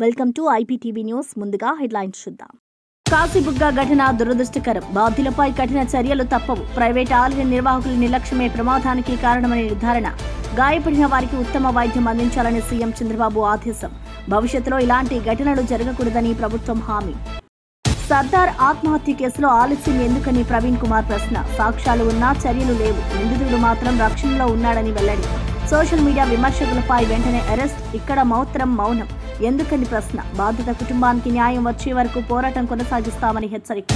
Welcome to IPTV news. ముందుగా headlines చూద్దాం. కాశీబుగ్గ ఘటన దురదృష్టకరం. బాధ్యులపై కఠిన చర్యలు తప్పవు. ప్రైవేట్ ఆలయ నిర్వాహకుల నిర్లక్ష్యమే ప్రమాదానికి కారణమని నిర్ధారణ. గాయపడిన వారికి ఉత్తమ వైద్యం అందించాలని సీఎం చంద్రబాబు ఆదేశం. భవిష్యత్తులో ఇలాంటి ఘటనలు జరగకూడదని ప్రభుత్వం హామీ. సర్దార్ ఆత్మహత్య కేసులో ఆలస్యం ఎందుకని ప్రవీణ్ కుమార్ ప్రశ్న. సాక్ష్యాలు ఉన్నా చర్యలు లేవు. నిందితుడు మాత్రం రక్షణలో ఉన్నాడని వెల్లడి. సోషల్ మీడియా విమర్శకులపై వెంటనే అరెస్ట్. ఇక్కడ మాత్రం మౌనం ఎందుకని ప్రశ్న. బాధిత కుటుంబానికి న్యాయం వచ్చే వరకు పోరాటం కొనసాగిస్తామని హెచ్చరిక.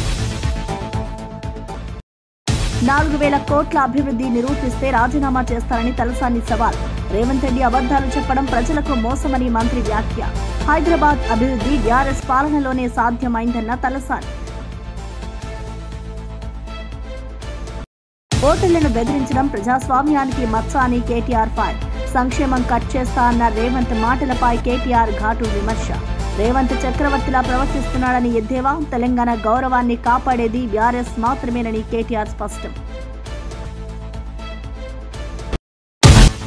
4,000 కోట్ల అభివృద్ధి నిరూపిస్తే రాజీనామా చేస్తారని తలసాని సవాల్. రేవంత్ రెడ్డి అబద్దాలు చెప్పడం ప్రజలకు మోసమని మంత్రి వ్యాఖ్య. హైదరాబాద్ అభివృద్ధి టీఆర్ఎస్ పాలనలోనే సాధ్యమైందన్న తలసాని. ఓటర్లను బెదిరించడం ప్రజాస్వామ్యానికి మచ్చ అని కేటీఆర్ ఫైర్. సంక్షేమం కట్ చేస్తా అన్న రేవంత్ మాటలపై కేటీఆర్ ఘాటు విమర్శ. రేవంత్ చక్రవర్తిలా ప్రవర్తిస్తున్నాడని ఎద్దేవా. తెలంగాణ గౌరవాన్ని కాపాడేది టీఆర్ఎస్ మాత్రమేనని కేటీఆర్ స్పష్టం.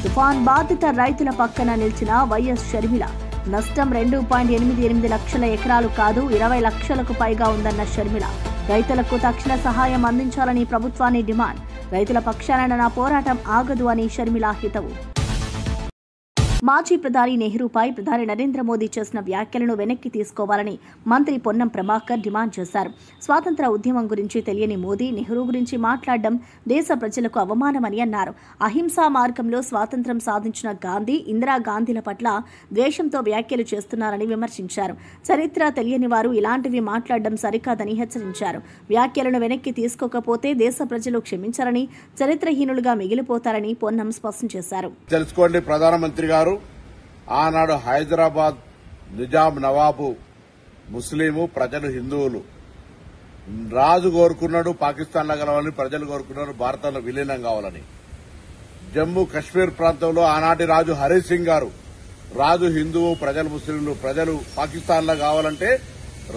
తుఫాన్ బాధిత రైతుల పక్కన నిలిచిన వైఎస్ షర్మిల. నష్టం 2.88 లక్షల ఎకరాలు కాదు 20 లక్షలకు పైగా ఉందన్న షర్మిల. రైతులకు తక్షణ సహాయం అందించాలని ప్రభుత్వాన్ని డిమాండ్. రైతుల పక్షాన నా పోరాటం ఆగదు అని షర్మిల హితవు. మాజీ ప్రధాని నెహ్రూపై ప్రధాని నరేంద్ర మోదీ చేసిన వ్యాఖ్యలను వెనక్కి తీసుకోవాలని మంత్రి పొన్నం ప్రభాకర్ డిమాండ్ చేశారు. స్వాతంత్ర ఉద్యమం గురించి తెలియని మోదీ నెహ్రూ గురించి మాట్లాడడం దేశ ప్రజలకు అవమానమని అన్నారు. అహింసా మార్గంలో స్వాతంత్ర్యం సాధించిన గాంధీ, ఇందిరాగాంధీల పట్ల ద్వేషంతో వ్యాఖ్యలు చేస్తున్నారని విమర్శించారు. చరిత్ర తెలియని వారు ఇలాంటివి మాట్లాడడం సరికాదని హెచ్చరించారు. వ్యాఖ్యలను వెనక్కి తీసుకోకపోతే దేశ ప్రజలు క్షమించారని, చరిత్రహీనులుగా మిగిలిపోతారని పొన్నం స్పష్టం చేశారు. తెలుసుకోండి, ప్రధానమంత్రి గారు ఆనాడు హైదరాబాద్ నిజాం నవాబు ముస్లిము, ప్రజలు హిందువులు. రాజు కోరుకున్నాడు పాకిస్తాన్లో కలవాలని, ప్రజలు కోరుకున్నారు భారతంలో విలీనం కావాలని. జమ్మూ కశ్మీర్ ప్రాంతంలో ఆనాటి రాజు హరి సింగ్ గారు, రాజు హిందువు, ప్రజలు ముస్లింలు, ప్రజలు పాకిస్తాన్లో కావాలంటే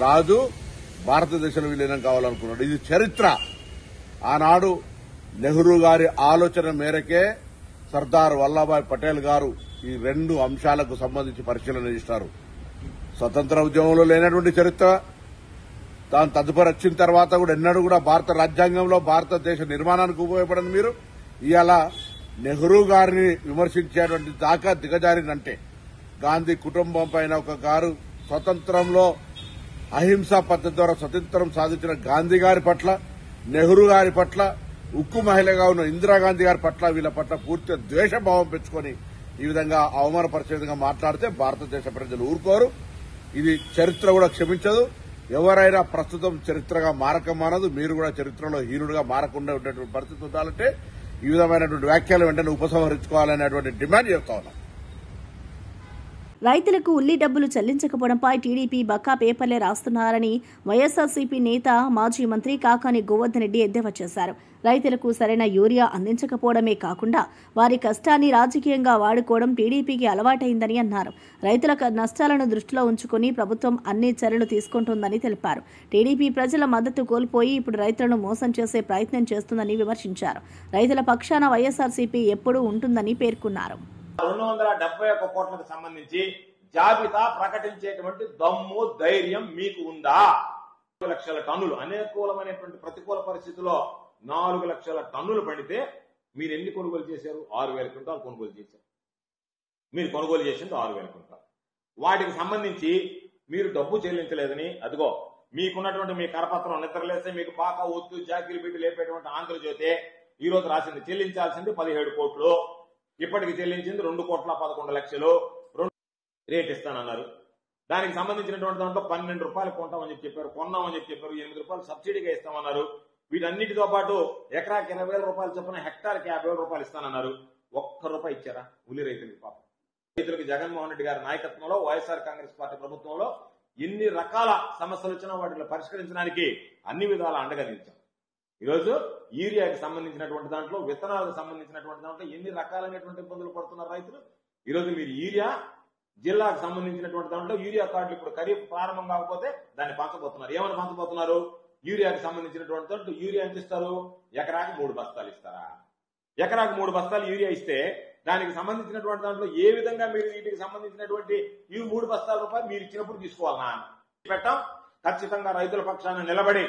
రాజు భారతదేశంలో విలీనం కావాలనుకున్నాడు. ఇది చరిత్ర. ఆనాడు నెహ్రూ గారి ఆలోచన మేరకే సర్దార్ వల్లభాయ్ పటేల్ గారు ఈ 2 అంశాలకు సంబంధించి పరిశీలన చేస్తారు. స్వతంత్ర ఉద్యమంలో లేనటువంటి చరిత్ర దాని తదుపరి వచ్చిన తర్వాత కూడా ఎన్నడూ కూడా భారత రాజ్యాంగంలో భారతదేశ నిర్మాణానికి ఉపయోగపడని మీరు ఇవాళ నెహ్రూ గారిని విమర్శించేటువంటి దాకా దిగజారినంటే, గాంధీ కుటుంబం పైన ఒక గారు స్వతంత్రంలో అహింసా పద్ధతి ద్వారా స్వతంత్రం సాధించిన గాంధీ గారి పట్ల, నెహ్రూ గారి పట్ల, ఉక్కు మహిళగా ఉన్న ఇందిరాగాంధీ గారి పట్ల, వీళ్ళ పట్ల పూర్తిగా ద్వేషభావం పెంచుకొని ఈ విధంగా అవమానపరిచే విధంగా మాట్లాడితే భారతదేశ ప్రజలు ఊరుకోరు. ఇది చరిత్ర కూడా క్షమించదు. ఎవరైనా ప్రస్తుతం చరిత్రగా మారకమానదు. మీరు కూడా చరిత్రలో హీనుడుగా మారకుండా ఉండేటువంటి పరిస్థితి ఉండాలంటే ఈ విధమైనటువంటి వ్యాఖ్యలు వెంటనే ఉపసంహరించుకోవాలనేటువంటి డిమాండ్ చేస్తా ఉన్నాం. రైతులకు ఉల్లి డబ్బులు చెల్లించకపోవడంపై టీడీపీ బక్కా పేపర్లే రాస్తున్నారని వైఎస్ఆర్సీపీ నేత మాజీ మంత్రి కాకాని గోవర్ధన్ రెడ్డి ఎద్దేవా చేశారు. రైతులకు సరైన యూరియా అందించకపోవడమే కాకుండా వారి కష్టాన్ని రాజకీయంగా వాడుకోవడం టీడీపీకి అలవాటైందని అన్నారు. రైతుల నష్టాలను దృష్టిలో ఉంచుకుని ప్రభుత్వం అన్ని చర్యలు తీసుకుంటోందని తెలిపారు. టీడీపీ ప్రజల మద్దతు కోల్పోయి ఇప్పుడు రైతులను మోసం చేసే ప్రయత్నం చేస్తుందని విమర్శించారు. రైతుల పక్షాన వైఎస్ఆర్సీపీ ఎప్పుడూ ఉంటుందని పేర్కొన్నారు. 271 కోట్లకు సంబంధించి జాబితా ప్రకటించేటువంటి దమ్ము, ధైర్యం మీకు ఉందా? 4 లక్షల టన్నులు అనుకూలమైనటువంటి ప్రతికూల పరిస్థితుల్లో 4 లక్షల టన్నులు పండితే మీరు ఎన్ని కొనుగోలు చేశారు? 6,000 క్వింటాలు కొనుగోలు చేశారు. మీరు కొనుగోలు చేసింది 6,000 క్వింటాలు. వాటికి సంబంధించి మీరు డబ్బు చెల్లించలేదని, అదిగో మీకున్నటువంటి మీ కరపత్రం నిద్రలేస్తే మీకు పాక ఒత్తు జాకిరి బిడ్డు లేపేటువంటి ఆంధ్రజ్యోతి ఈ రోజు రాసింది. చెల్లించాల్సింది 17 కోట్లు, ఇప్పటికి చెల్లించింది 2,11,00,000 రేట్ ఇస్తానన్నారు. దానికి సంబంధించినటువంటి దాంట్లో 12 రూపాయలు కొంటామని చెప్పారు, కొన్నామని చెప్పారు. 8 రూపాయలు సబ్సిడీగా ఇస్తామన్నారు. వీటన్నిటితో పాటు ఎకరాకి 20,000 రూపాయలు చొప్పున హెక్టార్కి 50,000 రూపాయలు ఇస్తానన్నారు. 1 రూపాయి ఇచ్చారా ఉల్లి రైతులకి? పాపం రైతులకు జగన్మోహన్ రెడ్డి గారి నాయకత్వంలో, వైఎస్ఆర్ కాంగ్రెస్ పార్టీ ప్రభుత్వంలో ఎన్ని రకాల సమస్యలు వచ్చినా వాటిని పరిష్కరించడానికి అన్ని విధాల అండగా నిలిచాం. ఈరోజు యూరియాకి సంబంధించినటువంటి దాంట్లో, విత్తనాలకు సంబంధించినటువంటి దాంట్లో ఎన్ని రకాలైనటువంటి ఇబ్బందులు పడుతున్నారు రైతులు. ఈరోజు మీరు యూరియా జిల్లాకు సంబంధించినటువంటి దాంట్లో యూరియా కార్డులు ఇప్పుడు ఖరీఫ్ ప్రారంభం కాకపోతే దాన్ని పంచబోతున్నారు. ఏమని పంచబోతున్నారు? యూరియాకి సంబంధించినటువంటి దాంట్లో యూరియా ఎంత ఇస్తారు? ఎకరాకి 3 బస్తాలు ఇస్తారా? ఎకరాకు 3 బస్తాలు యూరియా ఇస్తే దానికి సంబంధించినటువంటి దాంట్లో ఏ విధంగా మీరు వీటికి సంబంధించినటువంటి ఈ 3 బస్తాల రూపాయలు మీరు ఇచ్చినప్పుడు తీసుకోవాలన్నా పెట్టాం. ఖచ్చితంగా రైతుల పక్షాన నిలబడి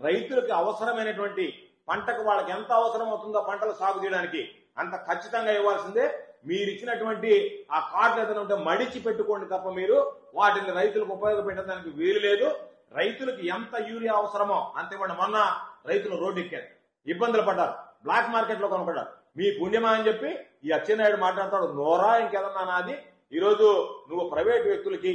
రైతులకు అవసరమైనటువంటి పంటకు వాళ్ళకి ఎంత అవసరం అవుతుందో పంటలు సాగు చేయడానికి అంత ఖచ్చితంగా ఇవ్వాల్సిందే. మీరు ఇచ్చినటువంటి ఆ కార్డులు ఏదైనా ఉంటే మడిచి పెట్టుకోండి తప్ప మీరు వాటిని రైతులకు ఉపయోగపెట్టడానికి వీలు లేదు. రైతులకు ఎంత యూరియా అవసరమో అంత ఇవ్వండి. మొన్న రైతులు రోడ్డు ఎక్కారు, ఇబ్బందులు పడ్డారు, బ్లాక్ మార్కెట్ లో కొనుక్కుంటారు. మీ పుణ్యమా అని చెప్పి ఈ అచ్చెన్నాయుడు మాట్లాడతాడు. నోరా ఇంకేదన్నా నాది. ఈరోజు నువ్వు ప్రైవేట్ వ్యక్తులకి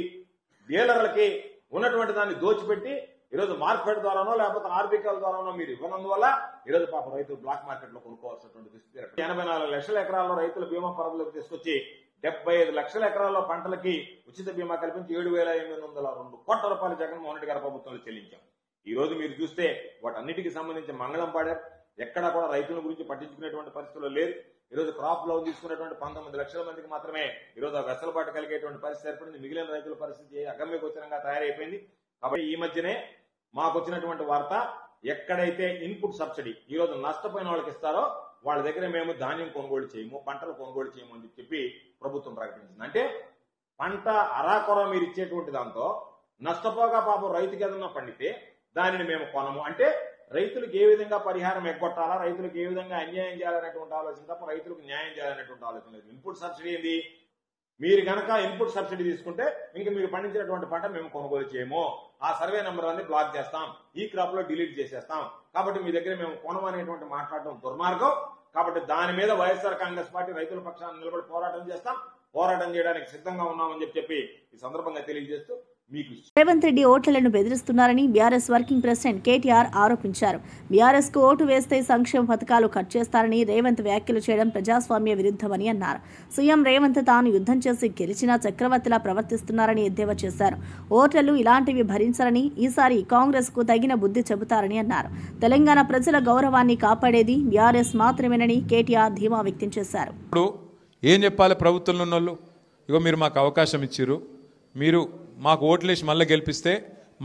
డీలర్లకి ఉన్నటువంటి దాన్ని దోచిపెట్టి ఈరోజు మార్కెట్ ద్వారానో లేకపోతే ఆర్బికల్ ద్వారానో మీరు ఇవ్వనందువల్ల ఈరోజు పాప రైతులు బ్లాక్ మార్కెట్ లో కొనుక్కోవాల్సినటువంటి దుస్థితి. 84 లక్షల ఎకరాల్లో రైతుల బీమా పరిధిలోకి తీసుకొచ్చి 75 లక్షల ఎకరాల్లో పంటలకి ఉచిత బీమా కల్పించి 7,802 కోట్ల రూపాయలు జగన్మోహన్ రెడ్డి గారి ప్రభుత్వంలో చెల్లించాం. ఈ రోజు మీరు చూస్తే వాటన్నిటికీ సంబంధించి మంగళం పాడారు. ఎక్కడా కూడా రైతుల గురించి పట్టించుకునేటువంటి పరిస్థితుల్లో లేదు. ఈరోజు క్రాప్ లోన్ తీసుకునేటువంటి 19 లక్షల మందికి మాత్రమే ఈరోజు వెసులుబాటు కలిగేటువంటి పరిస్థితి ఏర్పడింది. మిగిలిన రైతుల పరిస్థితి అగమ్య గోచరంగా తయారైపోయింది. కాబట్టి ఈ మధ్యనే మాకు వచ్చినటువంటి వార్త, ఎక్కడైతే ఇన్పుట్ సబ్సిడీ ఈ రోజు నష్టపోయిన వాళ్ళకి ఇస్తారో వాళ్ళ దగ్గర మేము ధాన్యం కొనుగోలు చేయము, పంటలు కొనుగోలు చేయము అని చెప్పి ప్రభుత్వం ప్రకటించింది. అంటే పంట అరాకొర మీరు ఇచ్చేటువంటి దాంతో నష్టపోగా పాపం రైతుకి ఏదన్నా పండితే దానిని మేము కొనము అంటే రైతులకు ఏ విధంగా పరిహారం ఎగ్గొట్టాలా, రైతులకు ఏ విధంగా అన్యాయం చేయాలనేటువంటి ఆలోచన తప్ప రైతులకు న్యాయం చేయాలనేటువంటి ఆలోచన లేదు. ఇన్పుట్ సబ్సిడీ ఏంది? మీరు గనక ఇన్పుట్ సబ్సిడీ తీసుకుంటే ఇంక మీరు పండించినటువంటి పంట మేము కొనుగోలు చేయము, ఆ సర్వే నెంబర్ అన్ని బ్లాక్ చేస్తాం, ఈ క్రాప్ లో డిలీట్ చేసేస్తాం, కాబట్టి మీ దగ్గర మేము కొనమనేటువంటి మాట్లాడడం దుర్మార్గం. కాబట్టి దాని మీద వైఎస్ఆర్ కాంగ్రెస్ పార్టీ రైతుల పక్షాన్ని నిలబడి పోరాటం చేస్తాం, పోరాటం చేయడానికి సిద్ధంగా ఉన్నామని చెప్పి ఈ సందర్భంగా తెలియజేస్తూ మీకు రేవంత్ రెడ్డి ఓట్లను బెదిరిస్తున్నారని బీఆర్ఎస్ వర్కింగ్ ప్రెసిడెంట్ కేటీఆర్ ఆరోపించారు. బీఆర్ఎస్ కు ఓటు వేస్తే సంక్షేమ పథకాలు కట్ చేస్తారని రేవంత్ వ్యాఖ్యలు చేయడం ప్రజాస్వామ్య విరుద్ధమని అన్నారు. సీఎం రేవంత్ తాను యుద్ధం చేసి గెలిచినా చక్రవర్తిలా ప్రవర్తిస్తున్నారని ఎద్దేవా చేశారు. ఓటర్లు ఇలాంటివి భరించరని, ఈసారి కాంగ్రెస్ కు తగిన బుద్ధి చెబుతారని అన్నారు. తెలంగాణ ప్రజల గౌరవాన్ని కాపాడేది బీఆర్ఎస్ మాత్రమేనని కేటీఆర్ ధీమా వ్యక్తం చేశారు. ఏం చెప్పాలి ప్రభుత్వంలో ఉన్నోళ్ళు? ఇగో మీరు మాకు అవకాశం ఇచ్చిర్రు, మీరు మాకు ఓట్లేసి మళ్ళీ గెలిపిస్తే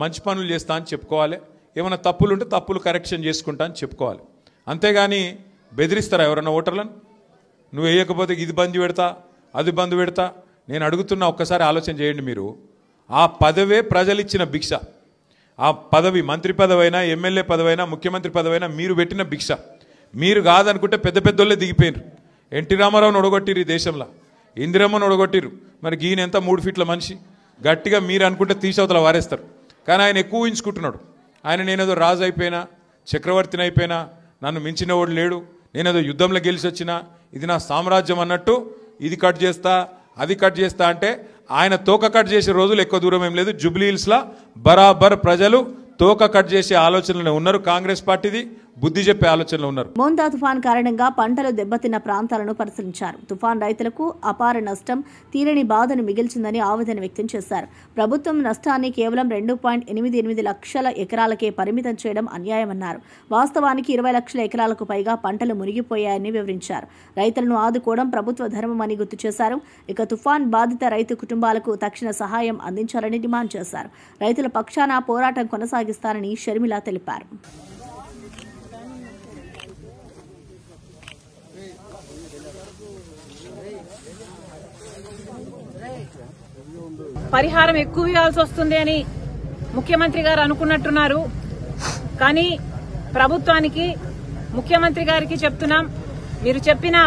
మంచి పనులు చేస్తా అని చెప్పుకోవాలి, ఏమైనా తప్పులు ఉంటే తప్పులు కరెక్షన్ చేసుకుంటా అని చెప్పుకోవాలి. అంతేగాని బెదిరిస్తారా ఎవరన్నా ఓటర్లను? నువ్వు వేయకపోతే ఇది బంద్ పెడతా, అది బంద్ పెడతా. నేను అడుగుతున్నా, ఒక్కసారి ఆలోచన చేయండి. మీరు ఆ పదవే ప్రజలు ఇచ్చిన భిక్ష. ఆ పదవి మంత్రి పదవైనా, ఎమ్మెల్యే పదవైనా, ముఖ్యమంత్రి పదవైనా మీరు పెట్టిన భిక్ష. మీరు కాదనుకుంటే పెద్ద పెద్దోళ్ళే దిగిపోయినారు. ఎన్టీ రామారావుని ఒడగొట్టిరు, ఈ దేశంలో ఇందిరమ్మను ఒడగొట్టిరు. మరి ఈయన ఎంత 3 ఫీట్ల మనిషి, గట్టిగా మీరు అనుకుంటే తీసవతల వారేస్తారు. కానీ ఆయన ఎక్కువ ఊహించుకుంటున్నాడు. ఆయన నేనేదో రాజు అయిపోయినా, చక్రవర్తిని అయిపోయినా, నన్ను మించిన వాడు లేడు, నేనేదో యుద్ధంలో గెలిచి వచ్చినా, ఇది నా సామ్రాజ్యం అన్నట్టు ఇది కట్ చేస్తా, అది కట్ చేస్తా అంటే ఆయన తోక కట్ చేసే రోజులు ఎక్కువ దూరం ఏం లేదు. జూబ్లీ హిల్స్లో బరాబర్ ప్రజలు తోక కట్ చేసే ఆలోచనలు ఉన్నారు. కాంగ్రెస్ పార్టీది బుద్ధి చెప్పే ఆలోచనలు ఉన్నారు. మోందా తుఫాన్ కారణంగా పంటలు దెబ్బతిన్న ప్రాంతాలను పరిశీలించారు. తుఫాన్ రైతులకు అపార నష్టం, తీరని బాధను మిగిల్చిందని ఆవేదన వ్యక్తం చేశారు. ప్రభుత్వం నష్టాన్ని కేవలం 2.88 లక్షల ఎకరాలకే పరిమితం చేయడం అన్యాయమన్నారు. వాస్తవానికి 20 లక్షల ఎకరాలకు పైగా పంటలు మునిగిపోయాయని వివరించారు. రైతులను ఆదుకోవడం ప్రభుత్వ ధర్మమని గుర్తు చేశారు. ఇక తుఫాన్ బాధిత రైతు కుటుంబాలకు తక్షణ సహాయం అందించాలని డిమాండ్ చేశారు. రైతుల పక్షాన పోరాటం కొనసాగిస్తారని షర్మిల తెలిపారు. పరిహారం ఎక్కువ ఇవ్వాల్సి వస్తుంది అని ముఖ్యమంత్రి గారు అనుకున్నట్టున్నారు. కానీ ప్రభుత్వానికి, ముఖ్యమంత్రి గారికి చెప్తున్నాం, మీరు చెప్పిన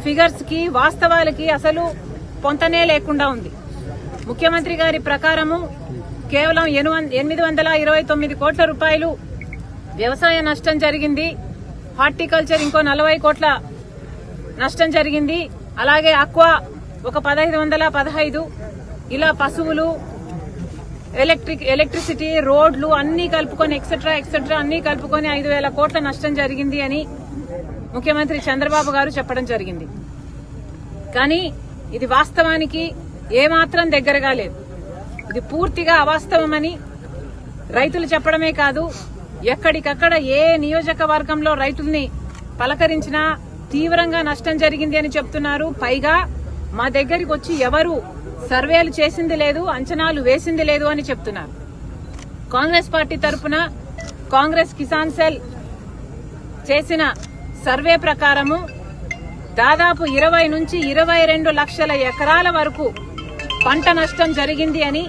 ఫిగర్స్ కి వాస్తవాలకి అసలు పొంతనే లేకుండా ఉంది. ముఖ్యమంత్రి గారి ప్రకారము కేవలం 829 కోట్ల రూపాయలు వ్యవసాయ నష్టం జరిగింది. హార్టికల్చర్ ఇంకో 40 కోట్ల నష్టం జరిగింది. అలాగే అక్వా ఒక 1515, ఇలా పశువులు, ఎలక్ట్రిసిటీ, రోడ్లు అన్ని కలుపుకొని ఎక్సెట్రా అన్ని కలుపుకొని 5,000 కోట్ల నష్టం జరిగింది అని ముఖ్యమంత్రి చంద్రబాబు గారు చెప్పడం జరిగింది. కానీ ఇది వాస్తవానికి ఏమాత్రం దగ్గరగా లేదు. ఇది పూర్తిగా అవాస్తవమని రైతులు చెప్పడమే కాదు, ఎక్కడికక్కడ ఏ నియోజకవర్గంలో రైతుల్ని పలకరించినా తీవ్రంగా నష్టం జరిగింది అని చెప్తున్నారు. పైగా మా దగ్గరికి వచ్చి ఎవరు సర్వేలు చేసింది లేదు, అంచనాలు వేసింది లేదు అని చెప్తున్నారు. కాంగ్రెస్ పార్టీ తరఫున కాంగ్రెస్ కిసాన్ సెల్ చేసిన సర్వే ప్రకారము దాదాపు 20 నుంచి 22 లక్షల ఎకరాల వరకు పంట నష్టం జరిగింది అని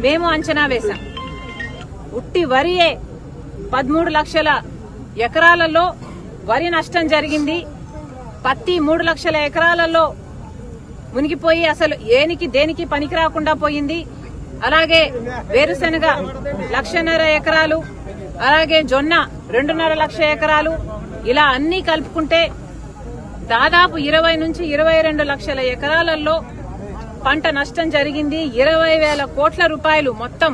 మేము అంచనా వేశాం. ఉట్టి వరియే 13 లక్షల ఎకరాలలో వరి నష్టం జరిగింది. పత్తి 3 లక్షల ఎకరాలలో మునిగిపోయి అసలు దేనికి పనికి రాకుండా పోయింది. అలాగే వేరుశెనగ 1.5 లక్షల ఎకరాలు, అలాగే జొన్న 2.5 లక్షల ఎకరాలు, ఇలా అన్ని కలుపుకుంటే దాదాపు 20 నుంచి 22 లక్షల ఎకరాలలో పంట నష్టం జరిగింది. 20,000 కోట్ల రూపాయలు మొత్తం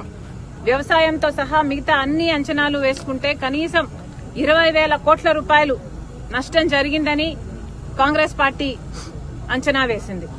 వ్యవసాయంతో సహా మిగతా అన్ని అంచనాలు వేసుకుంటే కనీసం 20,000 కోట్ల రూపాయలు నష్టం జరిగిందని కాంగ్రెస్ పార్టీ అంచనా వేసింది.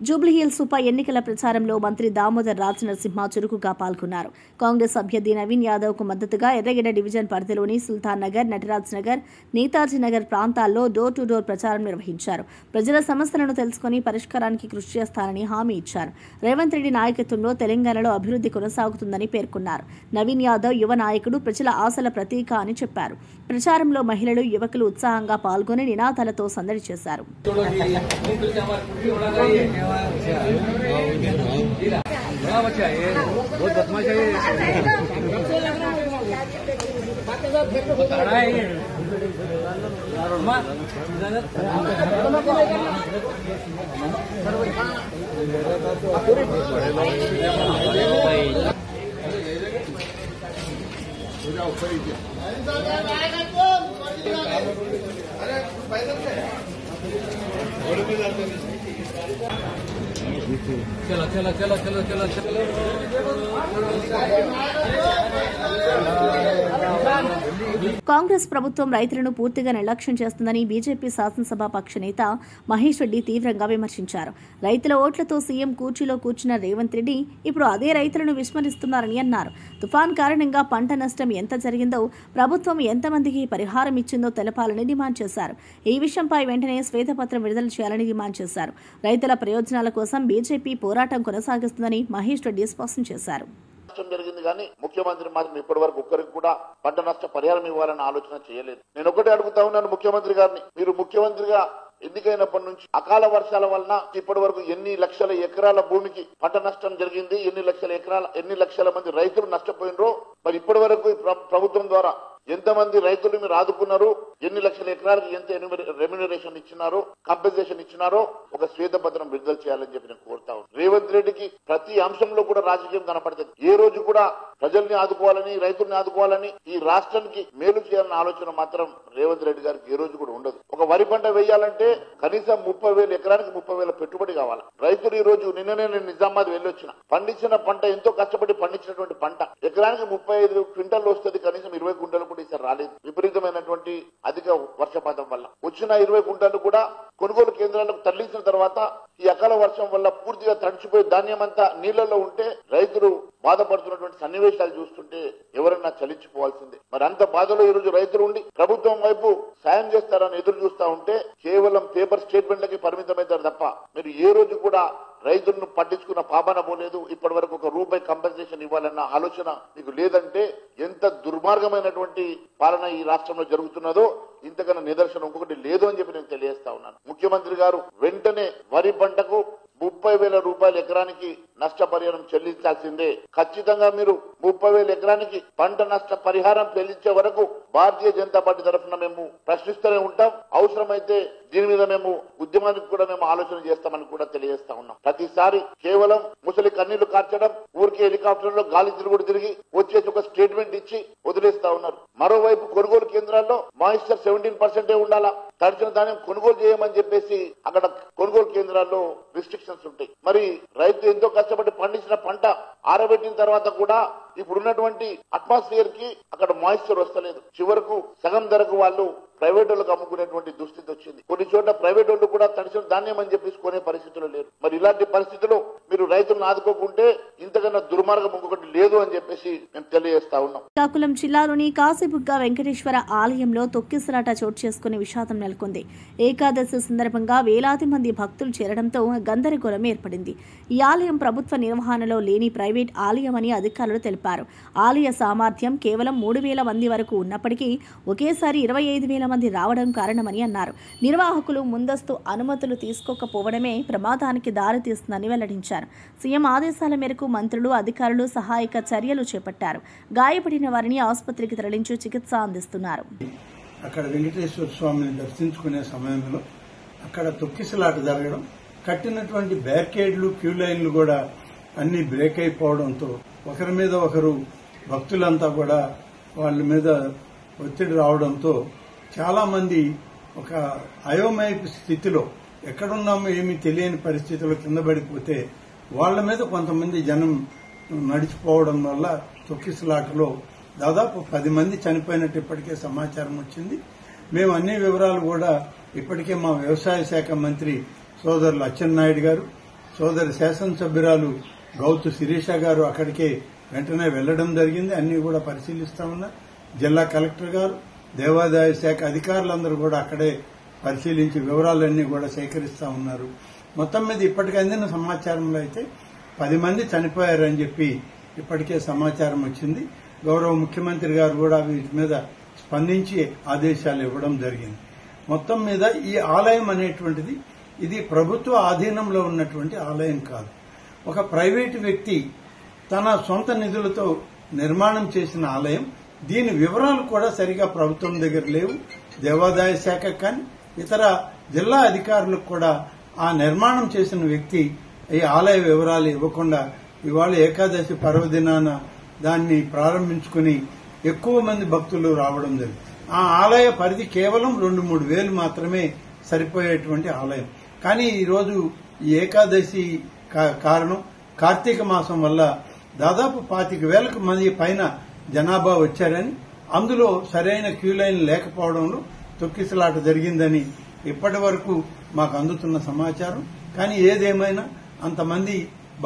జూబ్లీహిల్స్ ఉప ఎన్నికల ప్రచారంలో మంత్రి దామోదర్ రాజనరసింహ చురుకుగా పాల్గొన్నారు. కాంగ్రెస్ అభ్యర్థి నవీన్ యాదవ్ కు మద్దతుగా ఎర్రగడ్డ డివిజన్ పరిధిలోని సుల్తాన్ నగర్, నటరాజ్ నగర్, నేతాజీ నగర్ ప్రాంతాల్లో డోర్ టు డోర్ ప్రచారం నిర్వహించారు. ప్రజల సమస్యలను తెలుసుకుని పరిష్కారానికి కృషి చేస్తారని హామీ ఇచ్చారు. రేవంత్ రెడ్డి నాయకత్వంలో తెలంగాణలో అభివృద్ధి కొనసాగుతుందని పేర్కొన్నారు. నవీన్ యాదవ్ యువ నాయకుడు, ప్రజల ఆశల ప్రతీక అని చెప్పారు. ప్రచారంలో మహిళలు, యువకులు ఉత్సాహంగా పాల్గొని నినాదాలతో సందడి చేశారు. కాంగ్రెస్ ప్రభుత్వం రైతులను పూర్తిగా నిర్లక్ష్యం చేస్తుందని బీజేపీ శాసనసభ పక్ష నేత మహేష్ రెడ్డి తీవ్రంగా విమర్శించారు. రైతుల ఓట్లతో సీఎం కుర్చీలో కూర్చున్న రేవంత్ రెడ్డి ఇప్పుడు అదే రైతులను విస్మరిస్తున్నారని అన్నారు. తుఫాన్ కారణంగా పంట నష్టం ఎంత జరిగిందో, ప్రభుత్వం ఎంతమందికి పరిహారం ఇచ్చిందో తెలపాలని డిమాండ్ చేశారు. ఈ విషయంపై వెంటనే శ్వేతపత్రం విడుదల చేయాలని డిమాండ్ చేశారు. రైతుల ప్రయోజనాల కోసం బీజేపీ పోరాటం కొనసాగిస్తుందని మహేష్ రెడ్డి స్పష్టం చేశారు. నష్టం జరిగింది కానీ ముఖ్యమంత్రి మాత్రం ఇప్పటి వరకు ఒక్కరికి కూడా పంట నష్ట పరిహారం ఇవ్వాలని ఆలోచన చేయలేదు. నేను ఒకటే అడుగుతా ఉన్నాను ముఖ్యమంత్రి గారిని, మీరు ముఖ్యమంత్రిగా ఎన్నికైనప్పటి నుంచి అకాల వర్షాల వలన ఇప్పటి వరకు ఎన్ని లక్షల ఎకరాల భూమికి పంట నష్టం జరిగింది, ఎన్ని లక్షల మంది రైతులు నష్టపోయినరో, మరి ఇప్పటి వరకు ప్రభుత్వం ద్వారా ఎంతమంది రైతులు మీరు ఆదుకున్నారు, ఎన్ని లక్షల ఎకరాలకు ఎంత రెమ్యునరేషన్ ఇచ్చినారో, కంపెన్సేషన్ ఇచ్చినారో ఒక శ్వేతపత్రం విడుదల చేయాలని చెప్పి నేను కోరుతా ఉన్నాను. రేవంత్ రెడ్డికి ప్రతి అంశంలో కూడా రాజకీయం కనపడుతుంది. ఏ రోజు కూడా ప్రజల్ని ఆదుకోవాలని, రైతుల్ని ఆదుకోవాలని, ఈ రాష్ట్రానికి మేలు చేయాలన్న ఆలోచన మాత్రం రేవంత్ రెడ్డి గారికి ఏ రోజు కూడా ఉండదు. ఒక వరి పంట వేయాలంటే కనీసం 30,000 ఎకరానికి 30,000 పెట్టుబడి కావాలి. రైతులు ఈ రోజు నిన్ననే నేను నిజామాబాద్ వెళ్ళొచ్చిన, పండించిన పంట ఎంతో కష్టపడి పండించినటువంటి పంట ఎకరానికి 35 క్వింటాలు వస్తుంది, కనీసం 20 క్వింటాలు కూడా ఈసారి రాలేదు. విపరీతమైనటువంటి అధిక వర్షపాతం వల్ల వచ్చిన 20 క్వింటాలు కూడా కొనుగోలు కేంద్రాలకు తరలించిన తర్వాత ఈ అకాల వర్షం వల్ల పూర్తిగా తడిచిపోయి ధాన్యం అంతా నీళ్లలో ఉంటే రైతులు బాధపడుతున్నటువంటి సన్నివేశాలు చూస్తుంటే ఎవరన్నా చలించిపోవాల్సిందే. మరి అంత బాధలో ఈ రోజు రైతులు ఉండి ప్రభుత్వం వైపు సాయం చేస్తారని ఎదురు చూస్తా ఉంటే కేవలం పేపర్ స్టేట్మెంట్లకి పరిమితమవుతారు తప్ప మీరు ఏ రోజు కూడా రైతులను పట్టించుకున్న పాపన పోలేదు. ఇప్పటి వరకు ₹1 కంపెన్సేషన్ ఇవ్వాలన్న ఆలోచన మీకు లేదంటే ఎంత దుర్మార్గమైనటువంటి పాలన ఈ రాష్ట్రంలో జరుగుతున్నదో ఇంతకన్నా నిదర్శనం ఇంకొకటి లేదు అని చెప్పి నేను తెలియజేస్తా ఉన్నాను. ముఖ్యమంత్రి గారు వెంటనే వరి పంటకు ₹30,000 ఎకరానికి నష్టపరిహారం చెల్లించాల్సిందే. ఖచ్చితంగా మీరు 30,000 ఎకరానికి పంట నష్ట పరిహారం చెల్లించే వరకు భారతీయ జనతా పార్టీ తరఫున మేము ప్రశ్నిస్తూనే ఉంటాం. అవసరమైతే దీని మీద మేము ఉద్యమానికి కూడా మేము ఆలోచన చేస్తామని కూడా తెలియజేస్తా ఉన్నాం. ప్రతిసారి కేవలం ముసలి కన్నీళ్లు కార్చడం, ఊరికి హెలికాప్టర్ లో గాలి తిరుగుడు తిరిగి వచ్చేసి ఒక స్టేట్మెంట్ ఇచ్చి వదిలేస్తా ఉన్నారు. మరోవైపు కొనుగోలు కేంద్రాల్లో మాయిశ్చర్ 17% ఉండాలా, తడిచిన ధాన్యం కొనుగోలు చేయమని చెప్పేసి అక్కడ కొనుగోలు కేంద్రాల్లో రిస్ట్రిక్షన్స్ ఉంటాయి. మరి రైతు ఎంతో కష్టపడి పండించిన పంట ఆరబెట్టిన తర్వాత కూడా ఇప్పుడున్నటువంటి అట్మాస్ఫియర్ కి అక్కడ మాయిశ్చర్ వస్తలేదు. చివరకు సగం ధరకు వాళ్ళు ప్రైవేట్ వాళ్ళకు అమ్ముకునేటువంటి దుస్థితి వచ్చింది. కొన్ని చోట్ల ప్రైవేట్ వాళ్ళు కూడా తడిసిన ధాన్యం అని చెప్పేసి కొనే పరిస్థితులు లేరు. మరి ఇలాంటి పరిస్థితుల్లో మీరు రైతులను ఆదుకోకుంటే ఇంతకన్నా దుర్మార్గం ఇంకొకటి లేదు అని చెప్పేసి మేము తెలియజేస్తా ఉన్నాం. శ్రీకాకుళం జిల్లాలోని కాశీబుగ్గ వెంకటేశ్వర ఆలయంలో తొక్కిసలాట చోటు చేసుకుని విషాదం నెలకొంది. ఏకాదశి సందర్భంగా వేలాది మంది భక్తులు చేరడంతో గందరగోళం ఏర్పడింది. ఈ ఆలయం ప్రభుత్వ నిర్వహణలో లేని ప్రైవేట్ ఆలయమని అధికారులు తెలిపారు. ఆలయ సామర్థ్యం కేవలం 3,000 మంది వరకు ఉన్నప్పటికీ ఒకేసారి 25,000 మంది రావడం కారణమని అన్నారు. నిర్వాహకులు ముందస్తు అనుమతులు తీసుకోకపోవడమే ప్రమాదానికి దారితీస్తుందని వెల్లడించారు. సీఎం ఆదేశాల మేరకు మంత్రులు, అధికారులు సహాయక చర్యలు చేపట్టారు. గాయపడిన వారిని ఆసుపత్రికి తరలించి చికిత్స అందిస్తున్నారు. అక్కడ వెంకటేశ్వర స్వామిని దర్శించుకునే సమయంలో అక్కడ తొక్కిసలాట జరగడం, కట్టినటువంటి బ్యారికేడ్లు, క్యూ లైన్లు కూడా అన్ని బ్రేక్ అయిపోవడంతో ఒకరి మీద ఒకరు భక్తులంతా కూడా వాళ్ళ మీద ఒత్తిడి రావడంతో చాలా మంది ఒక అయోమయపు స్థితిలో ఎక్కడున్నామో ఏమీ తెలియని పరిస్థితిలో కింద పడిపోతే వాళ్ల మీద కొంతమంది జనం నడిచిపోవడం వల్ల తొక్కిసలాటలో దాదాపు 10 మంది చనిపోయినట్టు ఇప్పటికే సమాచారం వచ్చింది. మేము అన్ని వివరాలు కూడా ఇప్పటికే మా వ్యవసాయ శాఖ మంత్రి సోదరులు అచ్చెన్నాయుడు గారు, సోదరి శాసనసభ్యురాలు గౌతు శిరీష గారు అక్కడికే వెంటనే వెళ్లడం జరిగింది. అన్ని కూడా పరిశీలిస్తా ఉన్నారు. జిల్లా కలెక్టర్ గారు, దేవాదాయ శాఖ అధికారులందరూ కూడా అక్కడే పరిశీలించి వివరాలన్నీ కూడా సేకరిస్తా ఉన్నారు. మొత్తం మీద ఇప్పటికి అందిన సమాచారంలో అయితే 10 మంది చనిపోయారని చెప్పి ఇప్పటికే సమాచారం వచ్చింది. గౌరవ ముఖ్యమంత్రి గారు కూడా వీటి మీద స్పందించి ఆదేశాలు ఇవ్వడం జరిగింది. మొత్తం మీద ఈ ఆలయం అనేటువంటిది ఇది ప్రభుత్వ ఆధీనంలో ఉన్నటువంటి ఆలయం కాదు. ఒక ప్రైవేటు వ్యక్తి తన సొంత నిధులతో నిర్మాణం చేసిన ఆలయం. దీని వివరాలు కూడా సరిగా ప్రభుత్వం దగ్గర లేవు. దేవాదాయ శాఖ కానీ ఇతర జిల్లా అధికారులకు కూడా ఆ నిర్మాణం చేసిన వ్యక్తి ఈ ఆలయ వివరాలు ఇవ్వకుండా ఇవాళ ఏకాదశి పర్వదినాన దాన్ని ప్రారంభించుకుని ఎక్కువ మంది భక్తులు రావడం జరిగింది. ఆ ఆలయ పరిధి కేవలం 2-3 వేలు మాత్రమే సరిపోయేటువంటి ఆలయం. కానీ ఈరోజు ఈ ఏకాదశి కారణం కార్తీక మాసం వల్ల దాదాపు 25,000 మంది పైన జనాభా వచ్చారని, అందులో సరైన క్యూ లైన్ లేకపోవడంలో తొక్కిసలాట జరిగిందని ఇప్పటి వరకు మాకు అందుతున్న సమాచారం. కానీ ఏదేమైనా అంతమంది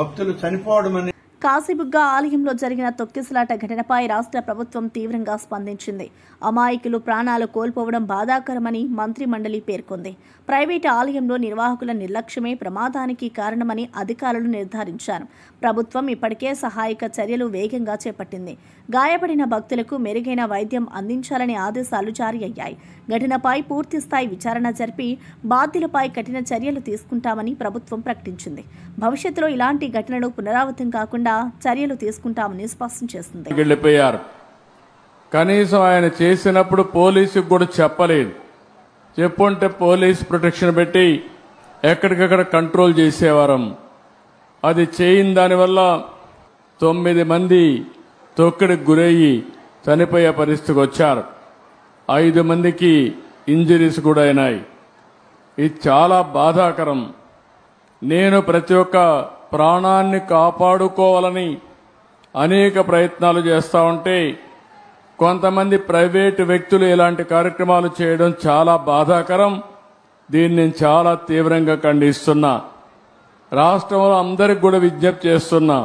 భక్తులు చనిపోవడం అనేది కాశీబుగ్గ ఆలయంలో జరిగిన తొక్కిసలాట ఘటనపై రాష్ట్ర ప్రభుత్వం తీవ్రంగా స్పందించింది. అమాయకులు ప్రాణాలు కోల్పోవడం బాధాకరమని మంత్రి మండలి పేర్కొంది. ప్రైవేటు ఆలయంలో నిర్వాహకుల నిర్లక్ష్యమే ప్రమాదానికి కారణమని అధికారులు నిర్ధారించారు. ప్రభుత్వం ఇప్పటికే సహాయక చర్యలు వేగంగా చేపట్టింది. గాయపడిన భక్తులకు మెరుగైన వైద్యం అందించాలని ఆదేశాలు జారీ అయ్యాయి. ఘటనపై పూర్తిస్థాయి విచారణ జరిపి బాధ్యులపై కఠిన చర్యలు తీసుకుంటామని ప్రభుత్వం ప్రకటించింది. భవిష్యత్తులో ఇలాంటి ఘటనలు పునరావృతం కాకుండా చర్యలు తీసుకుంటామని స్పష్టం చేసింది. వెళ్ళిపోయారు. కనీసం ఆయన చేసినప్పుడు పోలీసుకు కూడా చెప్పలేదు. చెప్పుంటే పోలీసు ప్రొటెక్షన్ పెట్టి ఎక్కడికక్కడ కంట్రోల్ చేసేవారం. అది చేయని దానివల్ల 9 మంది తొక్కిడికి గురయ్యి చనిపోయే పరిస్థితికి వచ్చారు. 5 మందికి ఇంజరీస్ కూడా అయినాయి. ఇది చాలా బాధాకరం. నేను ప్రతి ఒక్క ప్రాణాన్ని కాపాడుకోవాలని అనేక ప్రయత్నాలు చేస్తా ఉంటే కొంతమంది ప్రైవేటు వ్యక్తులు ఇలాంటి కార్యక్రమాలు చేయడం చాలా బాధాకరం. దీన్ని నేను చాలా తీవ్రంగా ఖండిస్తున్నా. రాష్ట్రంలో అందరికి కూడా విజ్ఞప్తి చేస్తున్నా,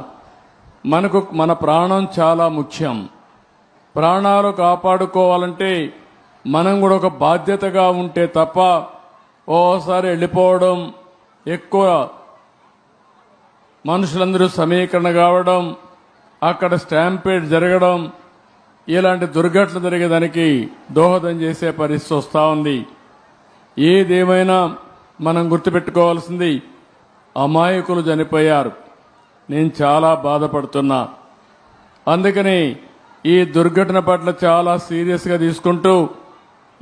మన ప్రాణం చాలా ముఖ్యం. ప్రాణాలు కాపాడుకోవాలంటే మనం కూడా ఒక బాధ్యతగా ఉంటే తప్ప ఓసారి వెళ్ళిపోవడం, ఎక్కువ మనుషులందరూ సమీకరణ కావడం, అక్కడ స్టాంపేడ్ జరగడం, ఇలాంటి దుర్ఘటనలు జరిగేదానికి దోహదం చేసే పరిస్థితి వస్తూ ఉంది. ఏదేమైనా మనం గుర్తుపెట్టుకోవాల్సింది, అమాయకులు చనిపోయారు. నేను చాలా బాధపడుతున్నా. అందుకని ఈ దుర్ఘటన పట్ల చాలా సీరియస్గా తీసుకుంటూ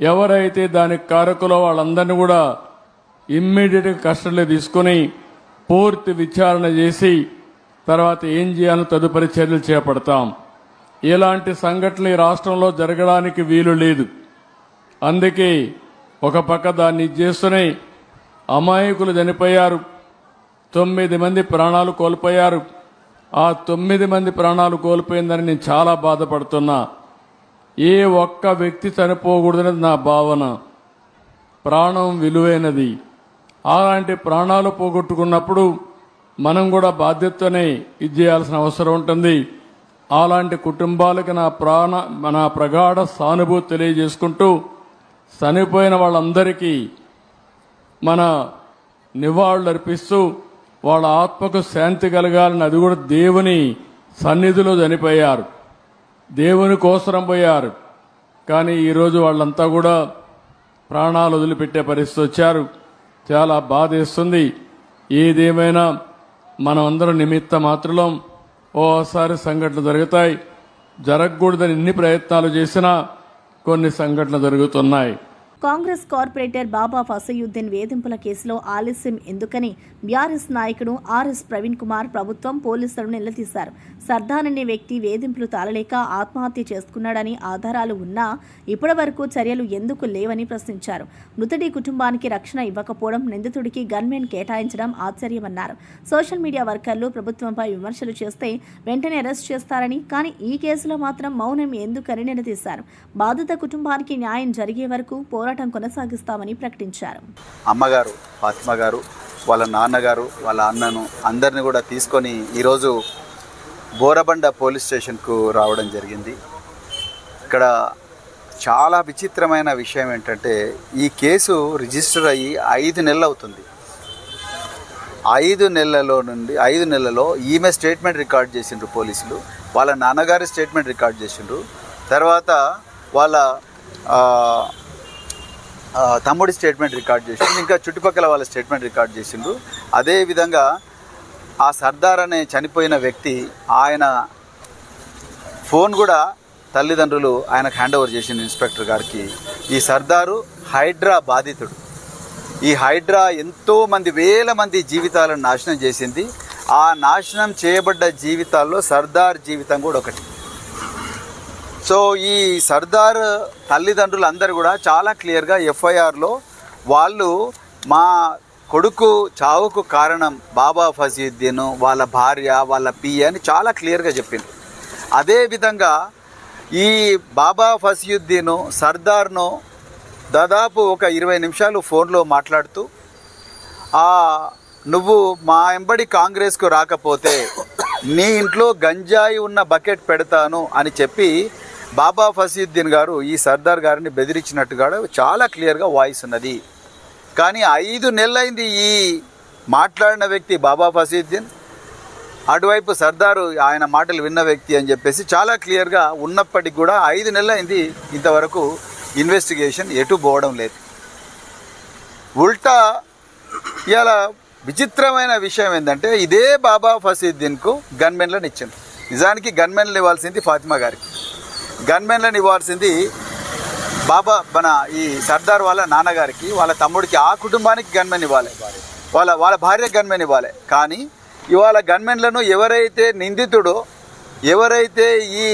ఎవరైతే దానికి కారకులో వాళ్ళందరినీ కూడా ఇమ్మీడియట్గా కస్టడీలో తీసుకుని పూర్తి విచారణ చేసి తర్వాత ఏం చేయాలో తదుపరి చర్యలు చేపడతాం. ఇలాంటి సంఘటనలు ఈ రాష్ట్రంలో జరగడానికి వీలు లేదు. అందుకే ఒక పక్క దాన్ని చేస్తూనే అమాయకులు చనిపోయారు. 9 మంది ప్రాణాలు కోల్పోయారు. ఆ 9 మంది ప్రాణాలు కోల్పోయిందని నేను చాలా బాధపడుతున్నా. ఏ ఒక్క వ్యక్తి చనిపోకూడదనేది నా భావన. ప్రాణం విలువైనది. అలాంటి ప్రాణాలు పోగొట్టుకున్నప్పుడు మనం కూడా బాధ్యతనే ఇది చేయాల్సిన అవసరం ఉంటుంది. అలాంటి కుటుంబాలకు నా ప్రగాఢ సానుభూతి తెలియజేసుకుంటూ చనిపోయిన వాళ్ళందరికీ మన నివాళులు అర్పిస్తూ వాళ్ళ ఆత్మకు శాంతి కలగాలని, అది కూడా దేవుని సన్నిధిలో చనిపోయారు, దేవుని కోసరం పోయారు. కానీ ఈరోజు వాళ్ళంతా కూడా ప్రాణాలు వదిలిపెట్టే పరిస్థితి వచ్చారు. చాలా బాధేస్తుంది. ఏదేమైనా మనం అందరం నిమిత్త మాత్రం. ఓసారి సంఘటనలు జరుగుతాయి. జరగకూడదని ఎన్ని ప్రయత్నాలు చేసినా కొన్ని సంఘటనలు జరుగుతున్నాయి. కాంగ్రెస్ కార్పొరేటర్ బాబా ఫసయుద్దీన్ వేధింపుల కేసులో ఆలస్యం ఎందుకని బీఆర్ఎస్ నాయకుడు ఆర్ఎస్ ప్రవీణ్ కుమార్ ప్రభుత్వం పోలీసులను నిలదీశారు. సర్దార్ అనే వ్యక్తి వేధింపులు తాళలేక ఆత్మహత్య చేసుకున్నాడని ఆధారాలు ఉన్నా ఇప్పటి వరకు చర్యలు ఎందుకు లేవని ప్రశ్నించారు. మృతుడి కుటుంబానికి రక్షణ ఇవ్వకపోవడం, నిందితుడికి గన్మెన్ కేటాయించడం ఆశ్చర్యమన్నారు. సోషల్ మీడియా వర్కర్లు ప్రభుత్వంపై విమర్శలు చేస్తే వెంటనే అరెస్ట్ చేస్తారని, కానీ ఈ కేసులో మాత్రం మౌనం ఎందుకని నిలదీశారు. బాధిత కుటుంబానికి న్యాయం జరిగే వరకు పోరాటం కొనసాగిస్తామని ప్రకటించారు. అమ్మగారు ఫాతిమా గారు, వాళ్ళ నాన్నగారు, వాళ్ళ అన్నను అందరిని కూడా తీసుకొని ఈరోజు బోరబండ పోలీస్ స్టేషన్కు రావడం జరిగింది. ఇక్కడ చాలా విచిత్రమైన విషయం ఏంటంటే, ఈ కేసు రిజిస్టర్ అయ్యి 5 నెలలు అవుతుంది. 5 నెలలలో ఈమె స్టేట్మెంట్ రికార్డ్ చేసిండ్రు పోలీసులు, వాళ్ళ నాన్నగారి స్టేట్మెంట్ రికార్డ్ చేసిండ్రు, తర్వాత వాళ్ళ తమ్ముడి స్టేట్మెంట్ రికార్డ్ చేసిండ్రు, ఇంకా చుట్టుపక్కల వాళ్ళ స్టేట్మెంట్ రికార్డ్ చేసిండ్రు. అదేవిధంగా ఆ సర్దార్ అనే చనిపోయిన వ్యక్తి ఆయన ఫోన్ కూడా తల్లిదండ్రులు ఆయనకు హ్యాండ్ ఓవర్ చేసింది ఇన్స్పెక్టర్ గారికి. ఈ సర్దారు హైడ్రా బాధితుడు. ఈ హైడ్రా ఎంతో మంది, వేల మంది జీవితాలను నాశనం చేసింది. ఆ నాశనం చేయబడ్డ జీవితాల్లో సర్దార్ జీవితం కూడా ఒకటి. సో ఈ సర్దార్ తల్లిదండ్రులు అందరూ కూడా చాలా క్లియర్గా ఎఫ్ఐఆర్లో వాళ్ళు మా కొడుకు చావుకు కారణం బాబా ఫసయుద్దీన్, వాళ్ళ భార్య, వాళ్ళ పిఏ అని చాలా క్లియర్గా చెప్పింది. అదేవిధంగా ఈ బాబా ఫసయుద్దీన్ సర్దార్ను దాదాపు ఒక 20 నిమిషాలు ఫోన్లో మాట్లాడుతూ, నువ్వు మా ఎంబడి కాంగ్రెస్కు రాకపోతే నీ ఇంట్లో గంజాయి ఉన్న బకెట్ పెడతాను అని చెప్పి బాబా ఫసయుద్దీన్ గారు ఈ సర్దార్ గారిని బెదిరించినట్టుగా చాలా క్లియర్గా వాయిస్ ఉన్నది. కానీ 5 నెలలైంది ఈ మాట్లాడిన వ్యక్తి బాబా ఫసయుద్దీన్, అటువైపు సర్దారు ఆయన మాటలు విన్న వ్యక్తి అని చెప్పేసి చాలా క్లియర్గా ఉన్నప్పటికీ కూడా 5 నెలలైంది ఇంతవరకు ఇన్వెస్టిగేషన్ ఎటు పోవడం లేదు. ఉల్టా ఇలా విచిత్రమైన విషయం ఏంటంటే, ఇదే బాబా ఫసయుద్దీన్కు గన్మెన్లను ఇచ్చింది. నిజానికి గన్మెన్లు ఇవ్వాల్సింది ఫాతిమా గారికి, గన్మెన్లను ఇవ్వాల్సింది మన ఈ సర్దార్ వాళ్ళ నాన్నగారికి, వాళ్ళ తమ్ముడికి, ఆ కుటుంబానికి గన్మెన్ ఇవ్వాలి, వాళ్ళ భార్యకు గన్మెన్ ఇవ్వాలి. కానీ ఇవాళ గన్మెన్లను ఎవరైతే నిందితుడో, ఎవరైతే ఈ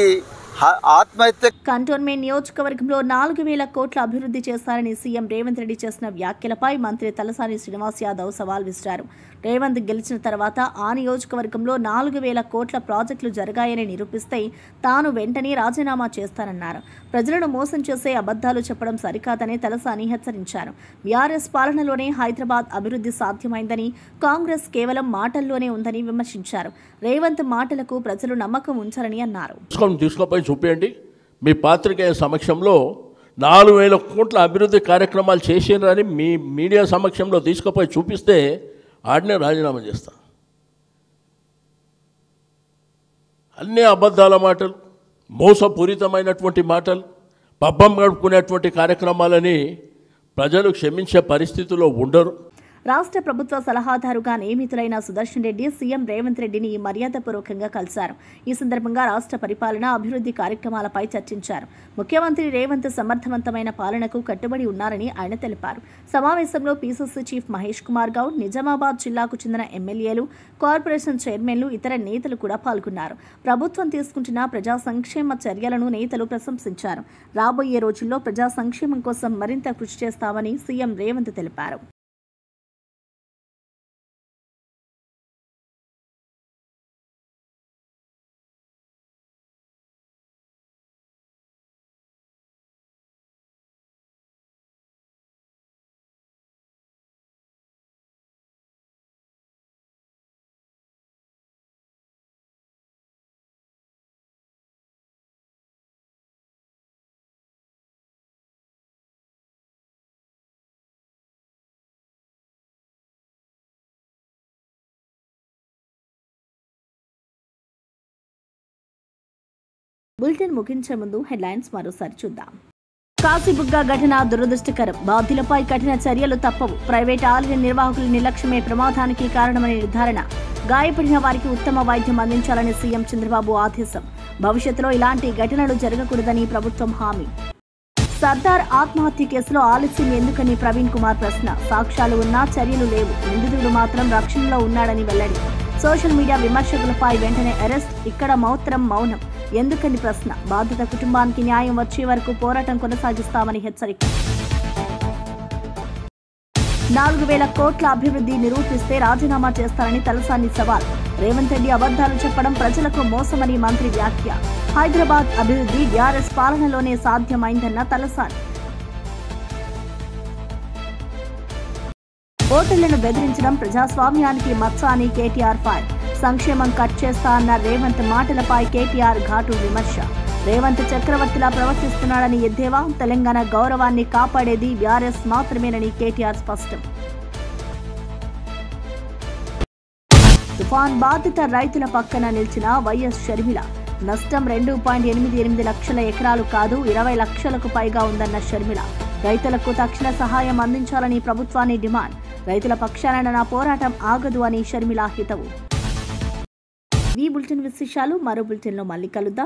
ఆత్మహత్య కంటోన్మెంట్ నియోజకవర్గంలో 4,000 కోట్ల అభివృద్ధి చేస్తారని సీఎం రేవంత్ రెడ్డి చేసిన వ్యాఖ్యలపై మంత్రి తలసాని శ్రీనివాస్ యాదవ్ సవాల్ విసిరారు. రేవంత్ గెలిచిన తర్వాత ఆ నియోజకవర్గంలో 4,000 కోట్ల ప్రాజెక్టులు జరిగాయని నిరూపిస్తే తాను వెంటనే రాజీనామా చేస్తానన్నారు. ప్రజలను మోసం చేసే అబద్దాలు చెప్పడం సరికాదని తలసాని హెచ్చరించారు. బీఆర్ఎస్ పాలనలోనే హైదరాబాద్ అభివృద్ధి సాధ్యమైందని, కాంగ్రెస్ కేవలం మాటల్లోనే ఉందని విమర్శించారు. రేవంత్ మాటలకు ప్రజలు నమ్మకం ఉంచారని అన్నారు. చూపేయండి, మీ పాత్రికేయ సమక్షంలో 4,000 కోట్ల అభివృద్ధి కార్యక్రమాలు చేసినారని మీ మీడియా సమక్షంలో తీసుకుపోయి చూపిస్తే ఆడనే రాజీనామా చేస్తా. అన్నీ అబద్ధాల మాటలు, మోసపూరితమైనటువంటి మాటలు, పబ్బం గడుపుకునేటువంటి కార్యక్రమాలని ప్రజలు క్షమించే పరిస్థితిలో ఉండరు. రాష్ట్ర ప్రభుత్వ సలహాదారుగా నియమితులైన సుదర్శన్ రెడ్డి సీఎం రేవంత్ రెడ్డిని మర్యాదపూర్వకంగా కలిశారు. ఈ సందర్భంగా రాష్ట్ర పరిపాలన, అభివృద్ధి కార్యక్రమాలపై చర్చించారు. ముఖ్యమంత్రి రేవంత్ సమర్థవంతమైన పాలనకు కట్టుబడి ఉన్నారని ఆయన తెలిపారు. సమావేశంలో పీసీసీ చీఫ్ మహేష్ కుమార్ గౌడ్, నిజామాబాద్ జిల్లాకు చెందిన ఎమ్మెల్యేలు, కార్పొరేషన్ చైర్మన్లు, ఇతర నేతలు కూడా పాల్గొన్నారు. ప్రభుత్వం తీసుకుంటున్న ప్రజా సంక్షేమ చర్యలను నేతలు ప్రశంసించారు. రాబోయే రోజుల్లో ప్రజా సంక్షేమం కోసం మరింత కృషి చేస్తామని సీఎం రేవంత్ తెలిపారు. బులెటిన్ ముగించే ముందు హెడ్లైన్స్ మరోసారి చూద్దాం. కాశీబుగ్గ ఘటన దురదృష్టకరం. బాధ్యులపై కఠిన చర్యలు తప్పవు. ప్రైవేట్ ఆలయ నిర్వాహకుల నిర్లక్ష్యమే ప్రమాదానికి కారణమని నిర్ధారణ. గాయపడిన వారికి ఉత్తమ వైద్యం అందించాలని సీఎం చంద్రబాబు ఆదేశం. భవిష్యత్తులో ఇలాంటి ఘటనలు జరగకూడదని ప్రభుత్వం హామీ. సర్దార్ ఆత్మహత్య కేసులో ఆలస్యం ఎందుకని ప్రవీణ్ కుమార్ ప్రశ్న. సాక్ష్యాలు ఉన్నా చర్యలు లేవు. నిందితుడు మాత్రం రక్షణలో ఉన్నాడని వెల్లడి. సోషల్ మీడియా విమర్శకులపై వెంటనే అరెస్ట్. ఇక్కడ మాత్రం మౌనం ఎందుకని ప్రశ్న. బాధిత కుటుంబానికి న్యాయం వచ్చే వరకు పోరాటం కొనసాగిస్తామని హెచ్చరిక. 4,000 కోట్ల అభివృద్ధి నిరూపిస్తే రాజీనామా చేస్తారని తలసాని సవాల్. రేవంత్ రెడ్డి అబద్దాలు చెప్పడం ప్రజలకు మోసమని మంత్రి వ్యాఖ్య. హైదరాబాద్ అభివృద్ధి టీఆర్ఎస్ పాలనలోనే సాధ్యమైందన్న తలసాని. ఓటర్లను బెదిరించడం ప్రజాస్వామ్యానికి మచ్చ అని కేటీఆర్ ఫైర్. సంక్షేమం కట్ చేస్తా అన్న రేవంత్ మాటలపై కేటీఆర్ ఘాటు విమర్శ. రేవంత్ చక్రవర్తిలా ప్రవర్తిస్తున్నాడని ఎద్దేవా. తెలంగాణ గౌరవాన్ని కాపాడేది టీఆర్ఎస్ మాత్రమేనని కేటీఆర్ స్పష్టం. తుఫాన్ బాధిత రైతుల పక్కన నిలిచిన వైఎస్ షర్మిల. నష్టం 2.88 లక్షల ఎకరాలు కాదు 20 లక్షలకు పైగా ఉందన్న షర్మిల. రైతులకు తక్షణ సహాయం అందించాలని ప్రభుత్వాన్ని డిమాండ్. రైతుల పక్షాన నా పోరాటం ఆగదు అని షర్మిల హితవు. ఈ బులెటిన్ విశేషాలు మరో బులెటిన్లో మళ్ళీ కలుద్దాం.